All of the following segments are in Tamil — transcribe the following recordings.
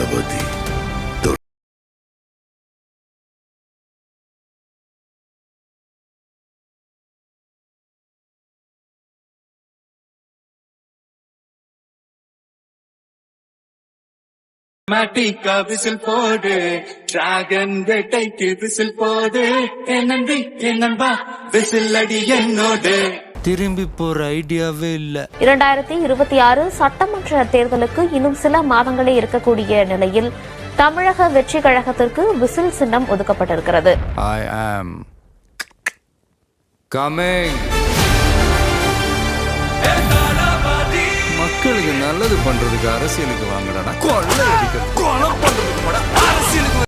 தளபதி. மேட்டிக்கா விசில் போடு, டிராகன் வேட்டைக்கு விசில் போடு, என்னண்டி என்னன்பா விசில் அடி என்னோடு. திரும்பி போற ஐடியாவே இல்ல. 2026 சட்டமன்ற தேர்தலுக்கு இன்னும் சில மாதங்களே இருக்கக்கூடிய நிலையில் தமிழக வெற்றி கழகத்திற்கு விசில் சின்னம் ஒதுக்கப்பட்டிருக்கிறது. I am coming. மக்களுக்கு நல்லது பண்றதுக்கு அரசியலுக்கு வாங்கடா, கொள்ளை அடிக்கிறது கொலை பண்றதுக்கு கூட அரசியலுக்கு.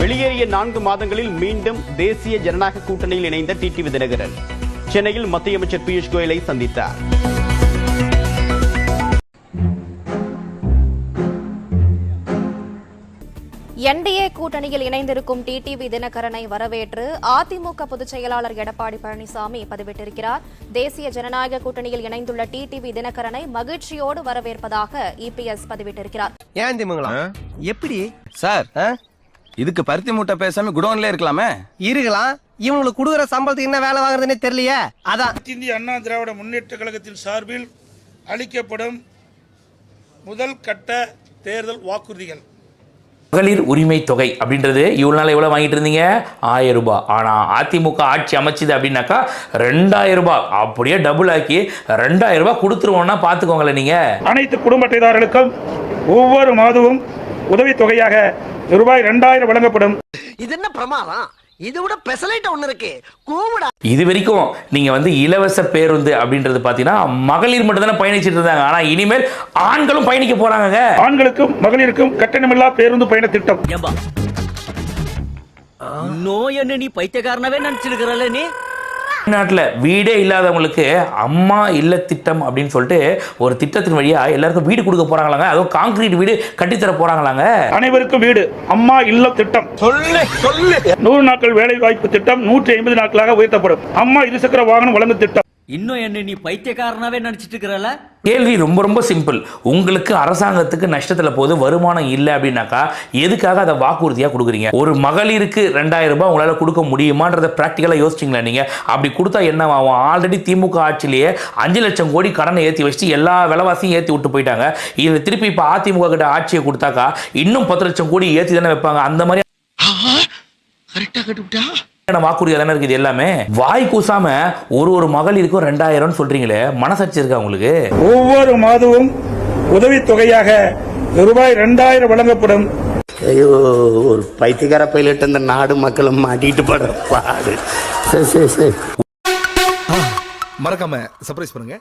வெளியேறிய 4 மாதங்களில் மீண்டும் தேசிய ஜனநாயக கூட்டணியில் இணைந்த டிடிவி தினகரன் சென்னையில் மத்திய அமைச்சர் பியூஷ் கோயலை சந்தித்தார். என்டிஏ கூட்டணியில் இணைந்திருக்கும் டிடிவி தினகரனை வரவேற்று அதிமுக பொதுச் செயலாளர் எடப்பாடி பழனிசாமி பதிவிட்டிருக்கிறார். தேசிய ஜனநாயக கூட்டணியில் இணைந்துள்ள டிடிவி தினகரனை மகிழ்ச்சியோடு வரவேற்பதாக இபிஎஸ் பதிவிட்டிருக்கிறார். ஏன் திமுங்களா எப்படி சார், இதுக்கு பருத்தி மூட்டை பேசாம குடோன்ல இருக்கலாமே. இருக்கலாம், இவங்களுக்கு கொடுக்குற சம்பளத்துக்கு என்ன வேலை வாங்குறதுன்னே தெரியலையே. அதான் இந்திய அண்ணா திராவிட முன்னேற்ற கழகத்தின் சார்பில் அளிக்கப்படும் முதல் கட்ட தேர்தல் வாக்குறுதிகள். மகளிர் உரிமை தொகை அப்படின்றது இவ்வளவு நாள் எவ்வளவு வாங்கிட்டு இருந்தீங்க? 1000 ரூபாய். ஆனா அதிமுக ஆட்சி அமைச்சது அப்படின்னாக்கா 2000 ரூபாய், அப்படியே டபுள் ஆக்கி 2000 ரூபாய் கொடுத்துருவோம்னா பாத்துக்கோங்களேன். நீங்க அனைத்து குடும்ப அட்டைதாரர்களுக்கும் ஒவ்வொரு மாதமும் உதவித்தொகையாக ரூபாய் 2000 வழங்கப்படும். இது என்ன பிரமாதம்? இது விட பெசலைட் ஒண்ணு இருக்கு, கூவுடா. இது வரைக்கும் நீங்க இலவச பேருந்து அப்படின்றது பாத்தீங்கன்னா மகளிர் மட்டும் தானே பயணிச்சுட்டு இருந்தாங்க. ஆனா இனிமேல் ஆண்களும் பயணிக்க போறாங்க. ஆண்களுக்கும் மகளிருக்கும் கட்டணமில்லா பேருந்து பயண திட்டம். நோய் என்ன நீ பைத்தியக்காரனவே நினைச்சிருக்கிறல்ல நீ. தமிழ்நாட்டில் வீடே இல்லாதவங்களுக்கு அம்மா இல்ல திட்டம் அப்படின்னு சொல்லிட்டு ஒரு திட்டத்தின் வழியா எல்லாருக்கும் வீடு கொடுக்க போறாங்களாங்க. அதுவும் கான்கிரீட் வீடு கட்டித்தர போறாங்களாங்க. அனைவருக்கும் வீடு, அம்மா இல்ல திட்டம். 100 நாட்கள் வேலை வாய்ப்பு திட்டம் 150 நாட்களாக உயர்த்தப்படும். அம்மா இருசக்கர வாகனம் வழங்கும் திட்டம். இன்னும் என்ன நீ பைத்தியக்காரனாவே நினைச்சிட்டு இருக்கிறல்ல. கேள்வி ரொம்ப ரொம்ப சிம்பிள். உங்களுக்கு அரசாங்கத்துக்கு நஷ்டத்துல போது வருமானம் இல்லை அப்படின்னாக்கா எதுக்காக அதை வாக்குறுதியா கொடுக்குறீங்க? ஒரு மகளிருக்கு 2000 ரூபாய் உங்களால கொடுக்க முடியுமான்றதை பிராக்டிக்கலா யோசிச்சிங்களா நீங்க? அப்படி கொடுத்தா என்ன ஆகும்? ஆல்ரெடி திமுக ஆட்சியிலேயே 5 லட்சம் கோடி கடனை ஏற்றி வச்சுட்டு எல்லா விலைவாசியும் ஏற்றி விட்டு போயிட்டாங்க. இது திருப்பி இப்ப அதிமுக கிட்ட ஆட்சியை கொடுத்தாக்கா இன்னும் 10 லட்சம் கோடி ஏற்றி தானே வைப்பாங்க. அந்த மாதிரி வாக்குறுதியா தானே இருக்குது எல்லாமே. வாய் கூசாம ஒரு மகளிருக்கும் 2000 சொல்றீங்களே, மனசாட்சி இருக்கா உங்களுக்கு? ஒவ்வொரு மாதமும் உதவித்தொகையாக ரூபாய் 2000 வழங்கப்படும். ஐயோ, ஒரு பைத்தியக்கார பைலட் அந்த நாடு மக்களும் மாட்டிட்டு படுற பாடு. சரி மறக்காம சர்ப்ரைஸ் பண்ணுங்க.